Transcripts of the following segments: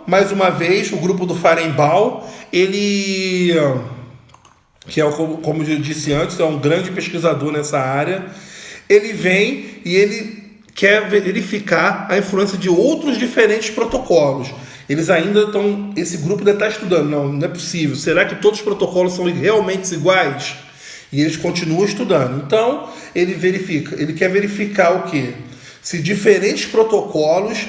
mais uma vez, o grupo do Fehrenbaum, ele, que é, como eu disse antes, é um grande pesquisador nessa área, ele vem e ele quer verificar a influência de outros diferentes protocolos. Eles ainda estão, esse grupo ainda está estudando, não é possível. Será que todos os protocolos são realmente iguais? E eles continuam estudando. Então, ele quer verificar o quê? Se diferentes protocolos,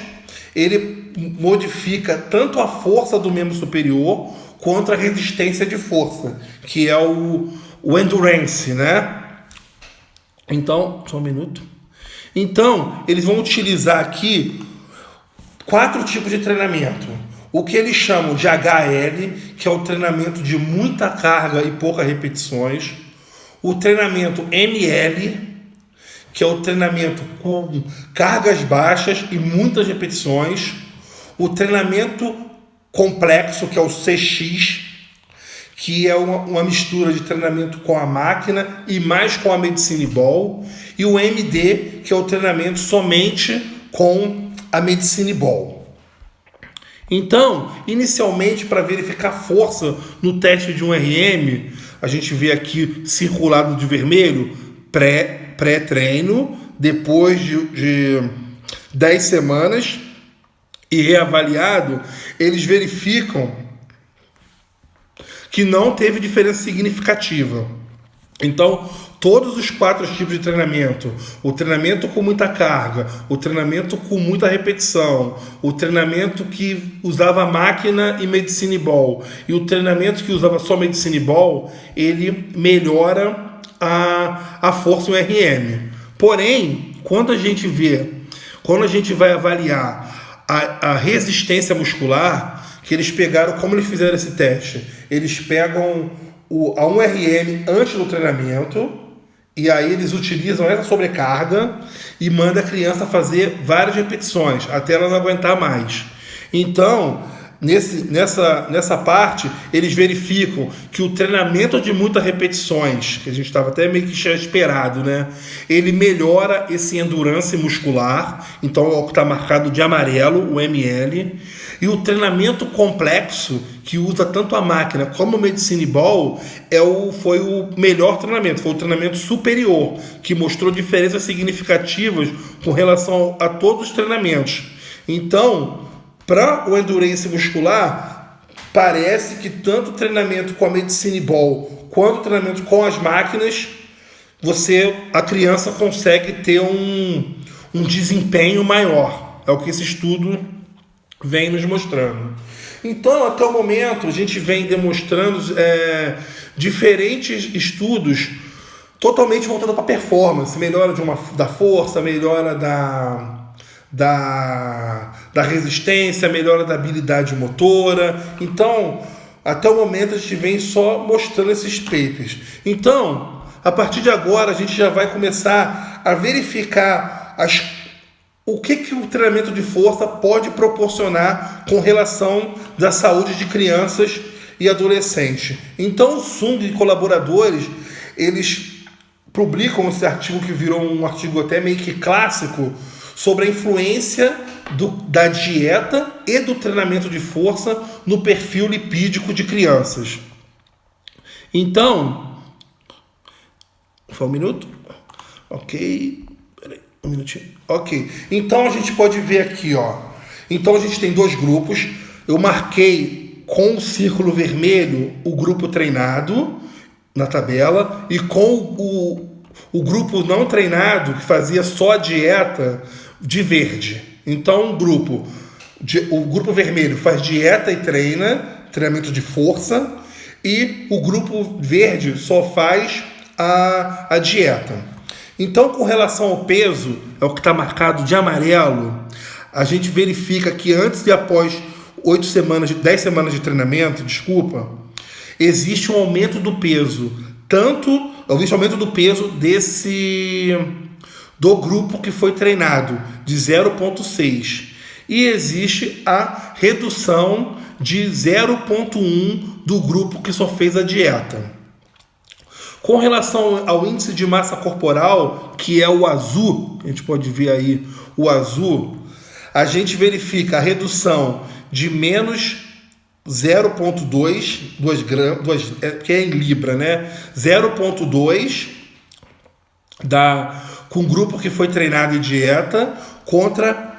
ele modifica tanto a força do membro superior quanto a resistência de força, que é o endurance, né? Então, só um minuto. Então, eles vão utilizar aqui 4 tipos de treinamento. O que eles chamam de HL, que é o treinamento de muita carga e poucas repetições. O treinamento ML, que é o treinamento com cargas baixas e muitas repetições. O treinamento complexo, que é o CX, que é uma mistura de treinamento com a máquina e mais com a Medicine Ball. E o MD, que é o treinamento somente com a Medicine Ball. Então, inicialmente, para verificar força no teste de um RM, a gente vê aqui circulado de vermelho, pré-treino, depois de 10 semanas, e reavaliado, eles verificam que não teve diferença significativa. Então, todos os 4 tipos de treinamento, o treinamento com muita carga, o treinamento com muita repetição, o treinamento que usava máquina e Medicine Ball e o treinamento que usava só Medicine Ball, ele melhora a força no RM. Porém, quando a gente vai avaliar a resistência muscular, que eles pegaram, como eles fizeram esse teste? Eles pegam a 1RM antes do treinamento, e aí eles utilizam essa sobrecarga e mandam a criança fazer várias repetições, até ela não aguentar mais. Então, nessa parte, eles verificam que o treinamento de muitas repetições, que a gente estava até meio que já esperado, né? Ele melhora esse endurance muscular, então é o que está marcado de amarelo, o ML. E o treinamento complexo, que usa tanto a máquina como o Medicine Ball, foi o melhor treinamento, foi o treinamento superior, que mostrou diferenças significativas com relação a todos os treinamentos. Então, para o endurance muscular, parece que tanto o treinamento com a Medicine Ball quanto o treinamento com as máquinas, a criança consegue ter um desempenho maior. É o que esse estudo vem nos mostrando. Então, até o momento, a gente vem demonstrando diferentes estudos totalmente voltados para performance, melhora da força, melhora da resistência, melhora da habilidade motora. Então, até o momento, a gente vem só mostrando esses papers. Então, a partir de agora, a gente já vai começar a verificar o que o treinamento de força pode proporcionar com relação da saúde de crianças e adolescentes. Então, o Sung e colaboradores, eles publicam esse artigo que virou um artigo até meio que clássico sobre a influência da dieta e do treinamento de força no perfil lipídico de crianças. Então, só um minuto. Ok. Um minutinho. Ok. Então a gente pode ver aqui, ó. Então a gente tem 2 grupos. Eu marquei com o círculo vermelho o grupo treinado na tabela e com o grupo não treinado, que fazia só a dieta, de verde. Então o grupo vermelho faz dieta e treinamento de força, e o grupo verde só faz a dieta. Então, com relação ao peso, é o que está marcado de amarelo, a gente verifica que antes e após 10 semanas de treinamento, existe um aumento do peso. Existe um aumento do peso do grupo que foi treinado, de 0,6. E existe a redução de 0,1 do grupo que só fez a dieta. Com relação ao índice de massa corporal, que é o azul, a gente pode ver aí o azul, a gente verifica a redução de menos 0,2 gramas, que é em libra, né? 0,2 com o grupo que foi treinado em dieta contra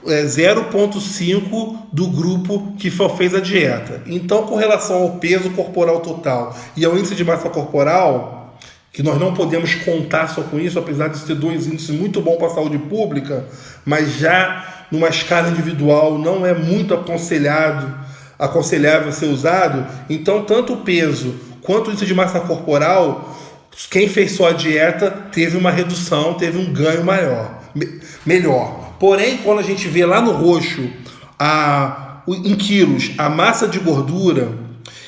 0,5 do grupo que só fez a dieta. Então, com relação ao peso corporal total e ao índice de massa corporal, que nós não podemos contar só com isso, apesar de ser dois índices muito bons para a saúde pública, mas já numa escala individual não é muito aconselhável ser usado. Então, tanto o peso quanto o índice de massa corporal, quem fez só a dieta teve uma redução, teve um ganho melhor. Porém, quando a gente vê lá no roxo, em quilos, a massa de gordura,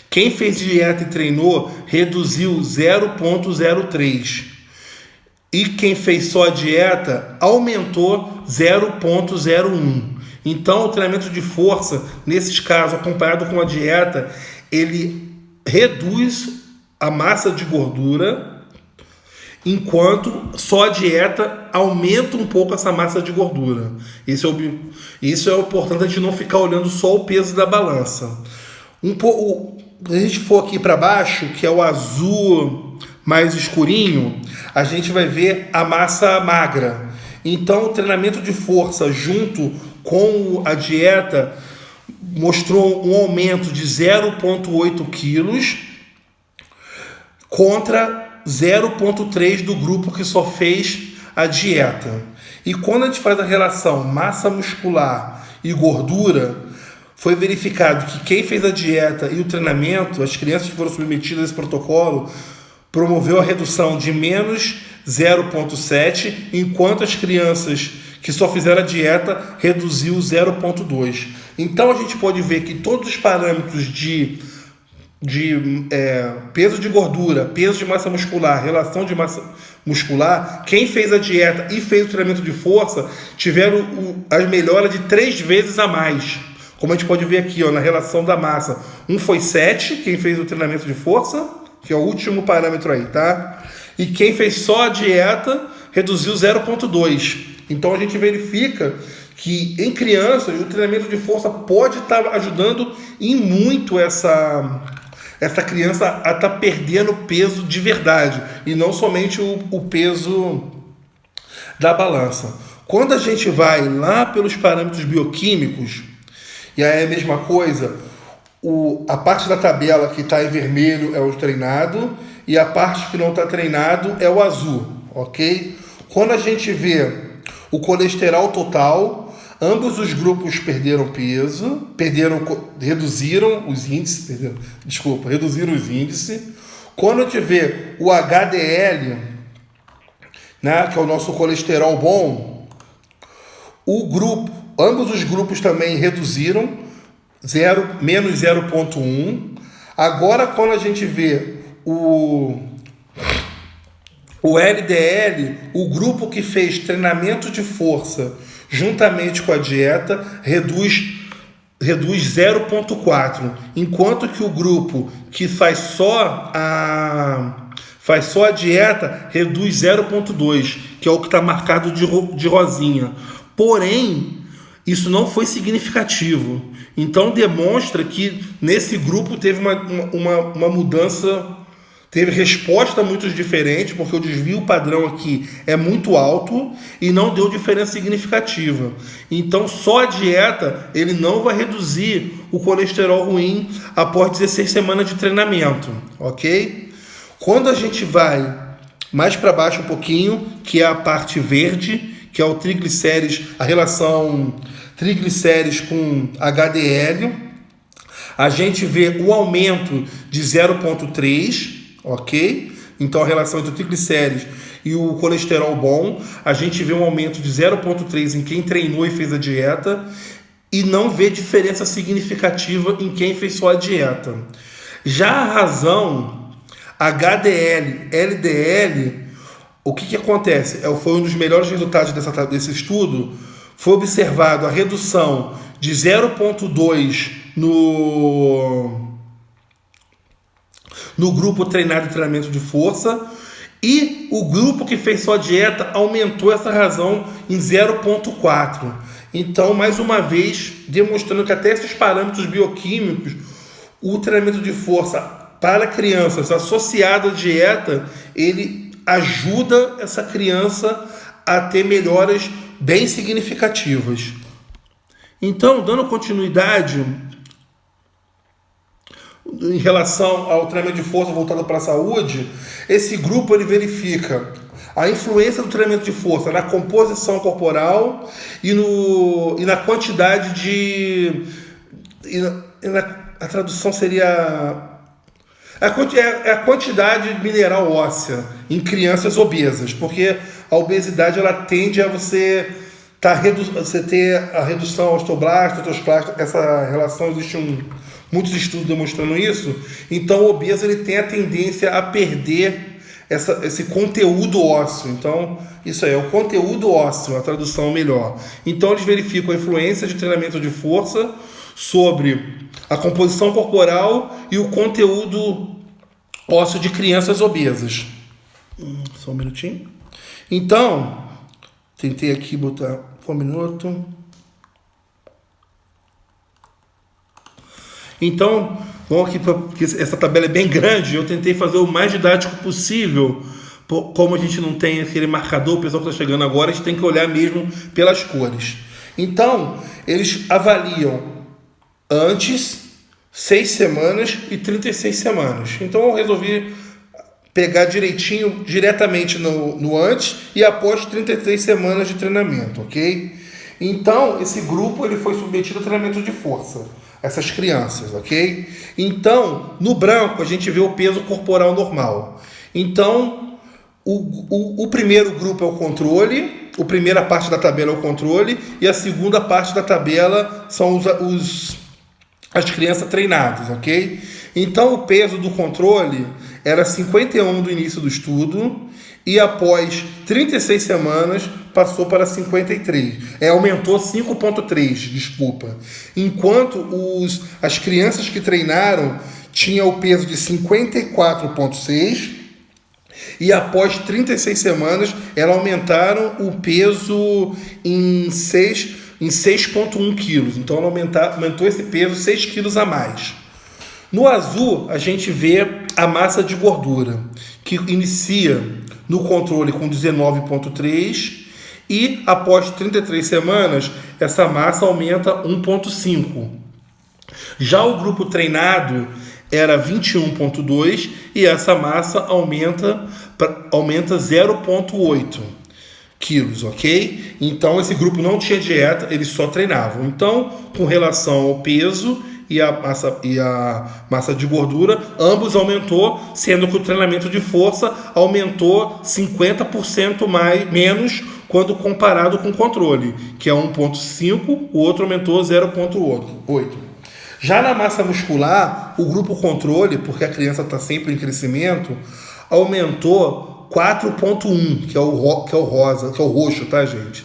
quem fez dieta e treinou reduziu 0,03. E quem fez só a dieta aumentou 0,01. Então, o treinamento de força, nesses casos, acompanhado com a dieta, ele reduz a massa de gordura, enquanto só a dieta aumenta um pouco essa massa de gordura. Isso é importante, a gente não ficar olhando só o peso da balança. Se a gente for aqui para baixo, que é o azul mais escurinho, a gente vai ver a massa magra. Então, o treinamento de força junto com a dieta mostrou um aumento de 0,8 quilos contra 0,3 do grupo que só fez a dieta. E quando a gente faz a relação massa muscular e gordura, foi verificado que quem fez a dieta e o treinamento, as crianças que foram submetidas a esse protocolo, promoveu a redução de menos 0,7, enquanto as crianças que só fizeram a dieta reduziu 0,2. Então a gente pode ver que todos os parâmetros de peso de gordura, peso de massa muscular, relação de massa muscular, quem fez a dieta e fez o treinamento de força tiveram as melhoras de 3 vezes a mais. Como a gente pode ver aqui, na relação da massa, um foi 7, quem fez o treinamento de força, que é o último parâmetro aí, tá? E quem fez só a dieta reduziu 0,2. Então a gente verifica que em crianças o treinamento de força pode estar ajudando em muito essa criança a estar perdendo peso de verdade e não somente o peso da balança. Quando a gente vai lá pelos parâmetros bioquímicos, e aí é a mesma coisa, a parte da tabela que está em vermelho é o treinado e a parte que não está treinado é o azul, ok? Quando a gente vê o colesterol total, ambos os grupos perderam peso, reduziram os índices. Quando a gente vê o HDL, né, que é o nosso colesterol bom, ambos os grupos também reduziram, menos 0,1. Agora, quando a gente vê o LDL, o grupo que fez treinamento de força juntamente com a dieta reduz 0,4, enquanto que o grupo que faz só a dieta reduz 0,2, que é o que está marcado de rosinha. Porém, isso não foi significativo. Então demonstra que nesse grupo teve uma mudança, teve resposta muito diferente, porque o desvio padrão aqui é muito alto e não deu diferença significativa. Então só a dieta ele não vai reduzir o colesterol ruim após 16 semanas de treinamento, ok? Quando a gente vai mais para baixo um pouquinho, que é a parte verde, que é o triglicérides, a relação triglicérides com HDL, a gente vê o aumento de 0,3, ok? Então a relação entre o triglicérides e o colesterol bom, a gente vê um aumento de 0,3 em quem treinou e fez a dieta e não vê diferença significativa em quem fez só a dieta. Já a razão HDL, LDL, o que acontece? Foi um dos melhores resultados desse estudo. Foi observado a redução de 0,2 no grupo treinado em treinamento de força, e o grupo que fez só dieta aumentou essa razão em 0,4. Então, mais uma vez, demonstrando que até esses parâmetros bioquímicos, o treinamento de força para crianças associado à dieta, ele ajuda essa criança a ter melhoras bem significativas. Então, dando continuidade em relação ao treinamento de força voltado para a saúde, esse grupo ele verifica a influência do treinamento de força na composição corporal e na quantidade de... a tradução seria... a quantidade mineral óssea em crianças obesas, porque a obesidade ela tende a você ter a redução osteoblasta, osteoclasta, essa relação, existe muitos estudos demonstrando isso. Então o obeso ele tem a tendência a perder esse conteúdo ósseo. Então isso aí é o conteúdo ósseo, a tradução melhor. Então eles verificam a influência de treinamento de força sobre a composição corporal e o conteúdo ósseo de crianças obesas. Só um minutinho. Então, tentei aqui botar um minuto. Então, vamos aqui, porque essa tabela é bem grande, eu tentei fazer o mais didático possível. Como a gente não tem aquele marcador, o pessoal que está chegando agora, a gente tem que olhar mesmo pelas cores. Então, eles avaliam antes, 6 semanas e 36 semanas. Então eu resolvi pegar diretamente no antes e após 33 semanas de treinamento, ok? Então esse grupo ele foi submetido a treinamento de força, essas crianças, ok? Então no branco a gente vê o peso corporal normal. Então o primeiro grupo é o controle, a primeira parte da tabela é o controle e a segunda parte da tabela são as crianças treinadas, ok? Então o peso do controle era 51 do início do estudo e após 36 semanas passou para 53. Aumentou 5,3, desculpa. Enquanto as crianças que treinaram tinham o peso de 54,6 e após 36 semanas elas aumentaram o peso em 6,1 quilos. Então ela aumentou esse peso 6 quilos a mais. No azul, a gente vê a massa de gordura, que inicia no controle com 19,3 e após 33 semanas, essa massa aumenta 1,5. Já o grupo treinado era 21,2 e essa massa aumenta 0,8 quilos, ok? Então esse grupo não tinha dieta, eles só treinavam. Então, com relação ao peso e a massa de gordura, ambos aumentou, sendo que o treinamento de força aumentou 50% menos quando comparado com o controle, que é 1,5, o outro aumentou 0,8. Já na massa muscular, o grupo controle, porque a criança está sempre em crescimento, aumentou 4,1, que é o rosa, que é o roxo, tá, gente?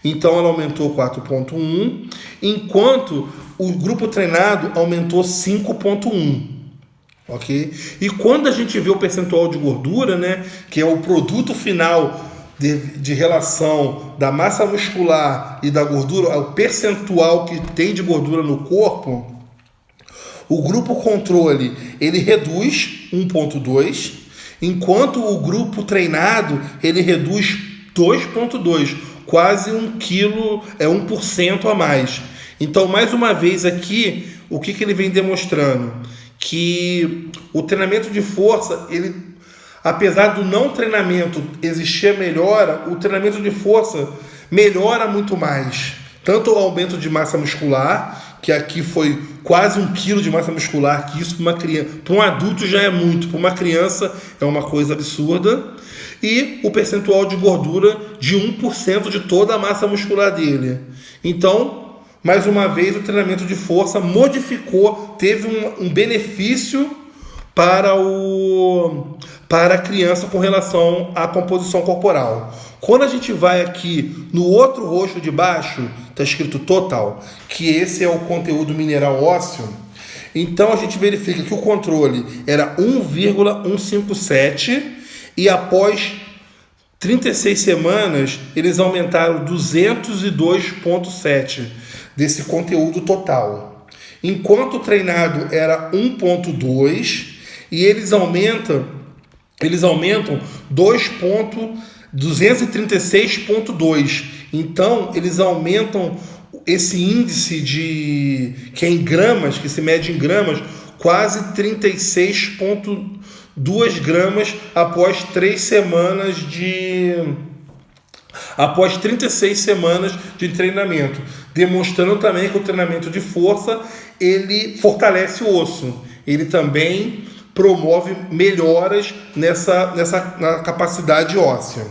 Então ela aumentou 4,1, enquanto o grupo treinado aumentou 5,1, ok? E quando a gente vê o percentual de gordura, né, que é o produto final de relação da massa muscular e da gordura, o percentual que tem de gordura no corpo, o grupo controle ele reduz 1,2, enquanto o grupo treinado ele reduz 2,2, quase 1 quilo, 1% a mais. Então, mais uma vez aqui, o que ele vem demonstrando? Que o treinamento de força, ele, apesar do não treinamento existir a melhora, o treinamento de força melhora muito mais. Tanto o aumento de massa muscular, que aqui foi quase 1 quilo de massa muscular, que isso para uma criança, para um adulto já é muito, para uma criança é uma coisa absurda, e o percentual de gordura de 1% de toda a massa muscular dele. Então, mais uma vez, o treinamento de força modificou, teve um benefício para a criança com relação à composição corporal. Quando a gente vai aqui no outro roxo de baixo, está escrito total, que esse é o conteúdo mineral ósseo, então a gente verifica que o controle era 1,157 e após 36 semanas, eles aumentaram 202,7 desse conteúdo total. Enquanto o treinado era 1,2 e eles aumentam 236,2. Então, eles aumentam esse índice que é em gramas, que se mede em gramas, quase 36,2 gramas após 36 semanas de treinamento, demonstrando também que o treinamento de força ele fortalece o osso, ele também promove melhoras na capacidade óssea.